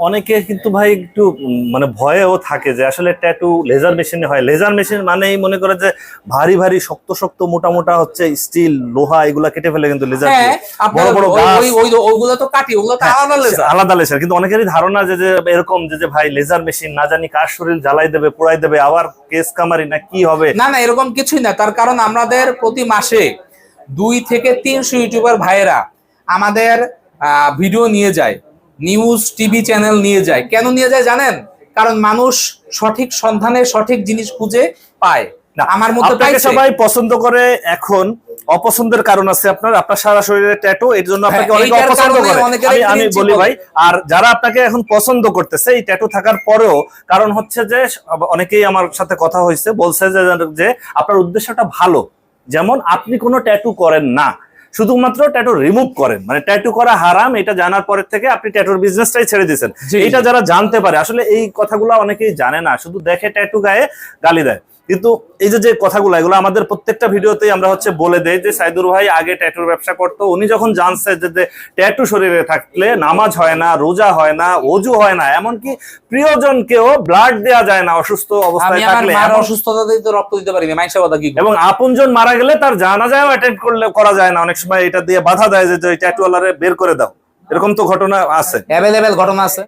অনেকে কিন্তু ভাই একটু মানে ভয়েও থাকে যে আসলে ট্যাটু লেজার মেশিনে হয়। লেজার মেশিন মানেই মনে করে যে ভারী ভারী শক্ত শক্ত মোটা মোটা হচ্ছে স্টিল লোহা এগুলা কেটে ফেলে, কিন্তু লেজার হ্যাঁ দিয়ে আপনার বড় বড় গাছ। ওইগুলো তো কাটি, ওগুলো তো হ্যাঁ, আলাদা লেজার। আলাদা লেজার, কিন্তু অনেকেরই ধারণা যে যে এরকম যে যে ভাই লেজার মেশিন না জানি কার শরীর জ্বালাই দেবে পোড়াই দেবে আবার কেস কামারি না কি হবে। না না, এরকম কিছুই না। তার কারণ আমাদের প্রতি মাসে 2 থেকে 300 ইউটিউবার ভাইয়েরা আমাদের ভিডিও নিয়ে যায়, নিউজ টিভি চ্যানেল নিয়ে যায়। কেন নিয়ে যায় জানেন? কারণ মানুষ সঠিক সন্ধানে সঠিক জিনিস খুঁজে পায়। না, আমার মধ্যে আপনাকে পাইছে। সবাই পছন্দ করে। এখন অপছন্দের কারণ আছে আপনার, আপনার সারা শরীরে ট্যাটু, এর জন্য হ্যাঁ, আপনাকে অনেকে এইটার অপছন্দ কারণে করে। অনেকেরই আমি cringe বলি বলে। ভাই, আর যারা আপনাকে এখন পছন্দ করতেছে এই ট্যাটু থাকার পরেও, কারণ হচ্ছে যে অনেকেই আমার সাথে কথা হয়েছে, বলছে যে যে আপনার উদ্দেশ্যটা ভালো। যেমন আপনি কোনো ট্যাটু করেন না, শুধুমাত্র ট্যাটু রিমুভ করেন, মানে ট্যাটু করা হারাম এটা জানার পরের থেকে আপনি ট্যাটুর বিজনেসটাই ছেড়ে দিয়েছেন। জি, এটা জি। যারা জানতে পারে, আসলে এই কথাগুলো অনেকেই জানে না, শুধু দেখে ট্যাটু গায়ে গালি দেয়। কিন্তু এই যে যে কথাগুলো, এগুলো আমাদের প্রত্যেকটা ভিডিওতেই আমরা হচ্ছে বলে দেই যে সাইদুর ভাই আগে ট্যাটুর ব্যবসা করতো। উনি যখন জানছে যে ট্যাটু শরীরে থাকলে নামাজ হয় না, রোজা হয় না, অজু হয় না, এমনকি প্রিয়জনকেও ব্লাড দেওয়া যায় না অসুস্থ আমি অবস্থায় আমার থাকলে, মার অসুস্থতা দিয়ে রক্ত দিতে পারি না, মাইশা কথা কি করব? এবং আপনজন মারা গেলে তার জানাজাও অ্যাটেন্ড করলে করা যায় না, অনেক সময় এটা দিয়ে বাধা দেয় যে ট্যাটুওয়ালারে বের করে দাও। এরকম তো ঘটনা আছে। অ্যাভেলেবেল ঘটনা আছে।